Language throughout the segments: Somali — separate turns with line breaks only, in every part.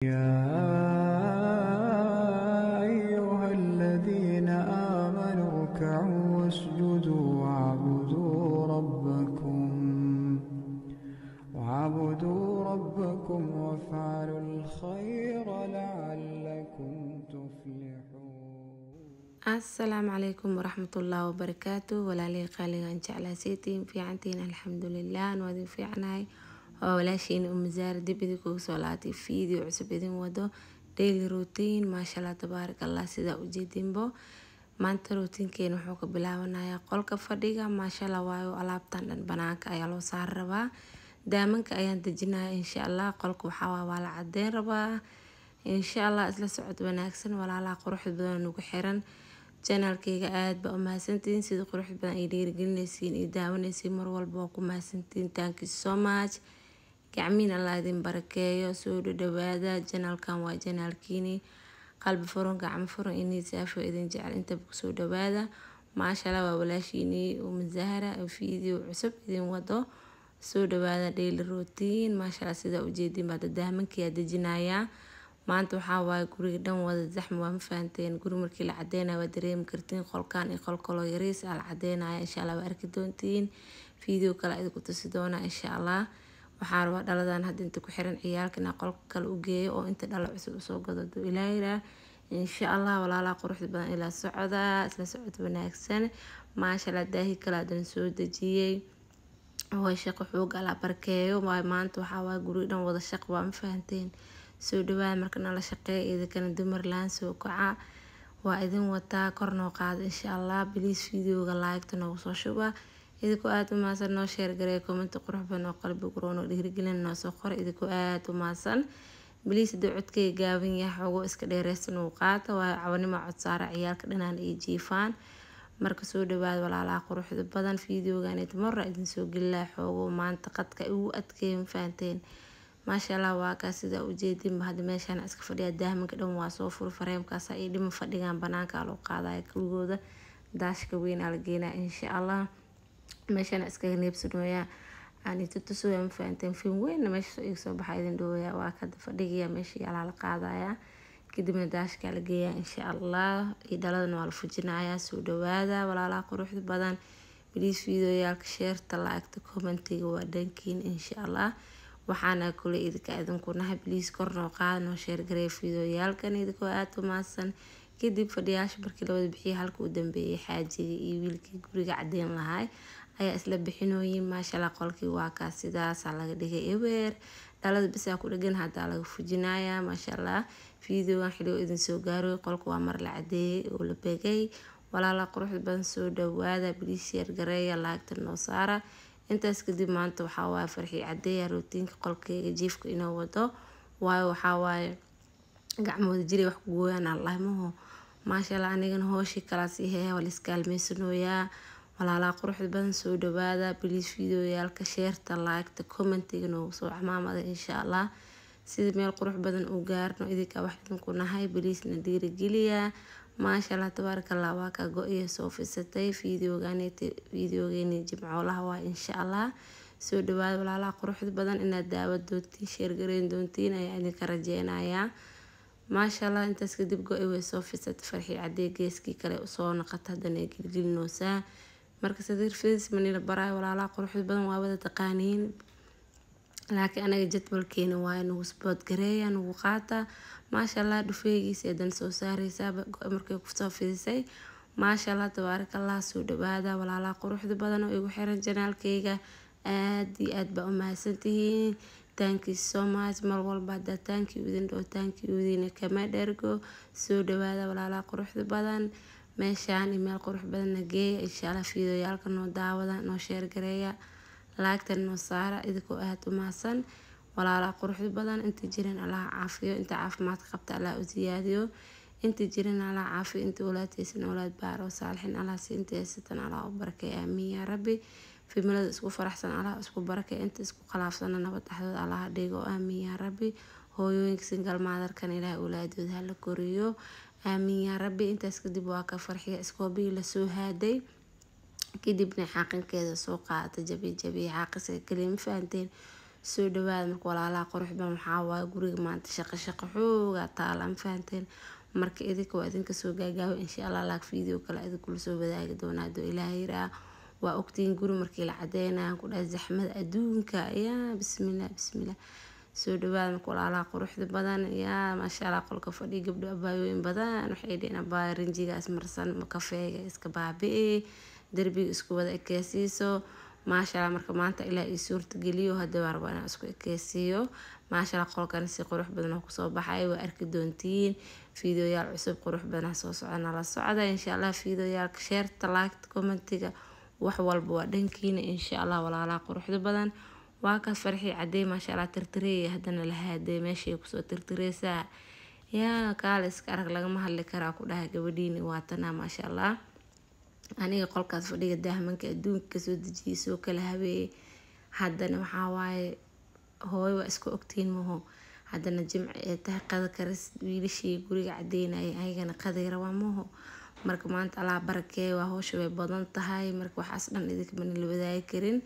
يا أيها الذين آمنوا اركعوا واسجدوا واعبدوا ربكم وافعلوا الخير لعلكم تفلحون.
السلام عليكم ورحمة الله وبركاته. walaalay qaaliga aan jeclaasaytiin fiicantiin alxamdulilah waadin fiicnahay oo walaashiin Umazaar dib idinku soo laatay video cusub idin wado daily routine maashallah tabarakallah sida u jeedinbo maanta routinkeen wuxuu ka bilaabanayaa qolka fadhiga maashallah waayo alaabtan dhan banaanka ayaa loo saar rabaa daamanka ayaan dejinayaa insha Allah qolka waa la cadeyn rabaa insha Allah isla socod wanaagsan walaalaha quruxda badan ugu xiran channelkayga aad ba u mahadsantiin sida quruxda badan ay dhiirigelinaysiin iyo daawanaysiin mar walba ku mahadsantiin thank you so much gacmiin Allah idin barakeeyo soo dhawaada channelkan waa channelkiini qalbi furan gacmo furan inay saafo idin jecel inta ku soo dhawaada maashallah waa walaashiini Umazaara video cusub idin wado soo dhawaada daily routine maashallah sida u jeedin baad daamankiya dejinayaa maanta waxaa waaye guriga dhan wada zaxmo waa ma fahanteen guri markii la cadeynayo waa dareemi kartiin qolkaan iyo qolkalo yariis la cadeynaya insha Allah waa arki doontiin video kale idinku tusi doona insha Allah waxaa rabaa dhaladan hadda inta ku xiran ciyaalkana qolka kale u geeyo oo inta dhalo cusub soo gado ilaahira insha Allah walaalaha quruxda badan ila socda isla socod wanaagsan maashallah daahi kala dan soo dejiyay oo shaqo xoog ala barkeeyo maanta waxaa waaye guriga dhan wada shaqo waa ma fahanteen soo dhawaad markana la shaqeeyo idin dumar laan soo kaca waa idin wataa korno qaad insha Allah please videoga like noo soo shuba idinku aad u maasan noo share gareey comment qurux badan oo qalbi quroono dhiirigelin noo soo qor idinku aad u maasan please codkay gaaban yahay xogo iska dheereysan oo qaata waa cawanimo cod saara ciyaalka dhanaan ay jiifaan marka soo dhawaad walaalaha quruxda badan videogan marra idin soo gelaa xogo maanta qadka ugu adkeeyay faanteen maashallah waa ka sida u jeedin bahad meeshan iska fadhiya daamanka dhan waa soo fur fareemkaas ay dhima fadhigan banaanka loo qaadayo kulugooda daashka weyn ala geena insha Allah meeshan iska neebsanooya aan tutusoo aan faanteen film weyn meesha soo baxay idin dhooya waa ka fadhiga meesha la qaadaya kadibna daashka la geeya insha Allah idaladan waa la fujinaya soo dhawaada walaalaha quruxda badan please videoyaalka share like commentiga waa dhankiin insha Allah waxaana kule idinku nahay please korno qaad noo share gareey videoyaalkan idinku aad u maasan kadib fadhiyaasha markii la wada bixiyay halka uu dambeeyay xaajiga iyo wiilkii guriga cadeyn lahaay ayaa isla bixinooyin maashallah qolkii waa ka sidaas laga dhigay ewer dhalada bisa ku dhagan hada laga fujinaya maashallah videogan xilio idin soo gaaro qolka waa mar la cadeeyay oo la beegay walaala quruxda badan soo dhawaada please share gareey like noo saara intaas kadib maanta waxaa waaye farxi cadeeya routiinka qolkayga jiifka inoo wado waayo waxaa waaye gacmooda jiray wax ku gooyaan Allah maho maashallah anigana hooshi kala sii heeya wal iskaalmeysanooyaa walaalaha quruxda badan soo dhawaada please videoyaalka share like commentiga noo soo camaamada insha Allah sida meel qurux badan u gaarno idinka wax idinku nahay please na dhiirigeliya maashallah tabarakallah waa ka go-iyo soo fisatay videogeeni jimcoolaha waa insha Allah soo dhawaad walaalaha quruxda badan inaad daawad doontiin share gareyn doontiin ayaa idinka rajeynayaa maashallah intaas kadib go-iyo soo fisatay farxi cadee geeskii kale soo noqota hadana gilgilinoosaa marka sadiir fidis manila baraay walaalaha quruxda badan waa wada taqaaniin laakiin anaga jadwalkeena waa inuu sport gareeya nagu qaata maashallah dhufeegiisa eedan soo saaraysaa markay ku soo fidisay maashallah tabarakallah soo dhawaada walaalaha quruxda badan oo igu xiran channelkayga aad iyo aad ba u mahadsantihiin thank you so much mar walba thank you idin kama dhergo soo dhawaada walaalaha quruxda badan meeshaan email qurux badan nageeya insha Allah videoyaalka noo daawada noo share gareeya like noo saara idinku aad u maasan walaalaha quruxda badan inta jiran Allah caafiyo inta caafimaad qabta Allah u ziyaadiyo inta jiran Allah caafiyo inta walaadaysan walaad baaro saalihin Allah si inta sitan Allah u barakeeyo amiin ya rabbi familada isku faraxsan Allah isku barakeeyo inta isku khilaafsan nabad dhaxdooda Allah dhigo amiin ya rabbi hooyooyinka single mother kan Ilaahay awlaadooda hala koriyo amiin ya rabbi intaas kadib waa ka farxiya iskoobi la soo haaday kadibna xaqinkeeda soo qaata jabi xaqisa kaliya faanteen soo dhawaad marka walaalaha quruxda waxaa waaye guriga maanta shaqo xooga taala ma fahanteen marka idinka waa idinka soo gaagaawo insha Allah laag video kale idin kula soo wadaagi doonaa haduu Ilaahay raa waa ogtiin guri markii la cadeynaa ku dhahay zaxmada adduunka yaa bismillah soo dhawaad marka walaalaha quruxda badan yaa maasha Allah qolka fadhi gabdho abaayooyin badan waxay dhina baa rinjigaas marsan kafeega iska baabi'e darbiga isku wada ekeysiiso maasha Allah marka maanta ilaa suurta geliyo hadda warbana isku ekeysiyo maasha Allah qolkan si qurux badan oo kusoo baxay waa arki doontiin fiidiyoyaal cusub qurux badan soo socona la socda insha Allah fiidiyoyaal share like commentiga wax walba waa dhankiina insha Allah walaalaha quruxda badan waa ka farxi caday maasha Allah tirtirey hadana la haaday meeshay ku soo tirtireysa yaa kaalis arag laga ma hadli karaa ku dhahay gabadhiini waa tana maasha Allah aniga qolkaas fadhiga dahmanka adduunka soo dejiyay kala habeey hadana waxa waaye hooyo waa isku ogtiin maho hadana jimc ee tahay qada karis wiilashii guriga cadeynay ayagana qadeera waa maho marka maanta Allah barakee waa hawsha way badan tahay marka waxaas dhan idinka man la wadaagi karin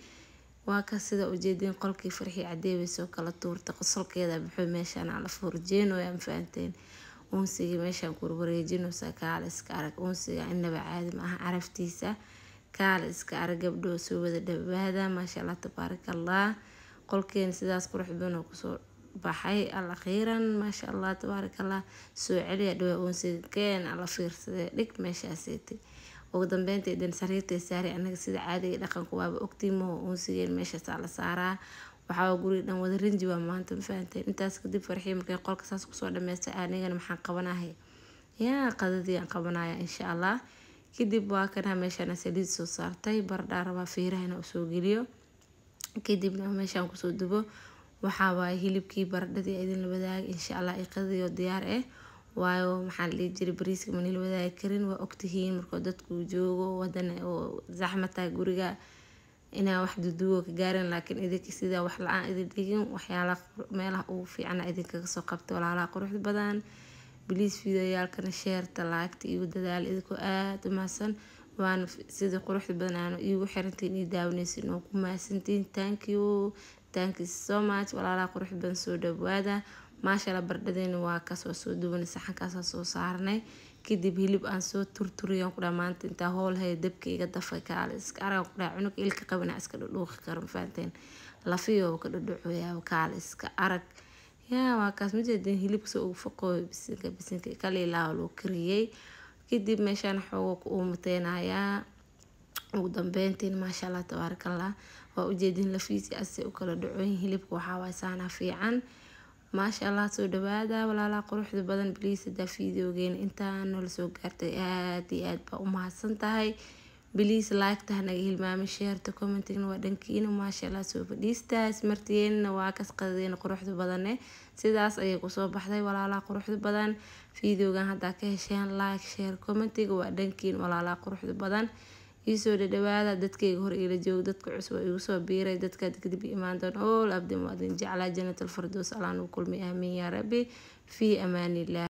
waa ka sida u jeedin qolkii farxi cadeey soo kala tuurta qosolkeeda bixi meeshan ala furjeeno ay faanteen unsiga meeshan ku wareejino sakaal iska arag unsiga inaba caadi ma aha araftiisa kaal iska arag gabdho soo wada dhawaada maasha Allah tabarakallah qolkeen sidaas qurux badan oo kusoo baxay akhiiran maasha Allah tabarakallah soo celiya dhaw unsiga keen ala fiirsaday dhig meeshaasiti ugu dambeyntii dhan sariirta saari anaga sida caadiga dhaqanku waaba ogtiimo unsiga meesha la saaraa waxaa guriga dhan wada rinji waa maanta ma fahanteen intaas kadib farxii markay qolka saas kusoo dhameystay anigana maxaan qabanahay yaa qadadii aan qabanaya insha Allah kadib waa kana meeshan saliid soo saartay bardha raba fiirahana u soo geliyo kadibna meeshan kusoo dubo waxaa waay hilibkii bardhadii idin la wadaag insha Allah ay qadiyo diyaar ah waayo maxaa la jiray bariiska man la wadaag karin waa ogtihiin markoo dadku joogo wadana oo zaxmata guriga inaa wax duduwo ka gaarin laakiin idinka sida wax la'aan idin dhigin waxyaala meelaha ugu fiican idinka ka soo qabto walaalaha quruxda badan please fiidiyoyaalkana share like iyo dadaal idinku aad u maasan waan sida quruxda badan aan igu xirantiin iyo daawanaysiin oo ku maasantiin thank you so much walaalaha quruxda badan soo dhawaada maasha Allah bardhadeena waa ka soo duwan saxankaas soo saarnay kadib hilib aan soo turturiyo ku dhamaanta inta hool hay dabkayga dafay kaal iska arag ku dhac cunug ilka qabana iska dhuuqi karan faanteen lafiyo ka dhuuxoya kaal iska arag yaa waa kaas mideen hilib soo ugu faqooy bisinka kale ilaa loo kariyay kadib meeshan xoog ku umateenaya ugu dambeyntiin maasha Allah tabarakallah waa u jeedin lafiisi asay u kala dhacoyn hilibka waxa waa saana fiican maasha Allah soo dhawaada walaalaha quruxda badan please da fiidiyogeena intaan noo soo gaartay aad iyo aad ba u mahadsan tahay please like tahna hilmaami share to commenting waa dhankiina maasha Allah soo fadhiistaas martiyeena waa kas qadeen quruxda badan sidaas ayay ku soo baxday walaalaha quruxda badan fiidiyogan hadda ka hesheen like share commenting waa dhankiina walaalaha quruxda badan isoo dhawaada dadkayga hor ila joog dadka cusub igu soo biiray dadka kadib imaan doon oo abdin waadin jeclaa jannatul firdaws alaan u kulmi aamin ya rabbi fi amaanillah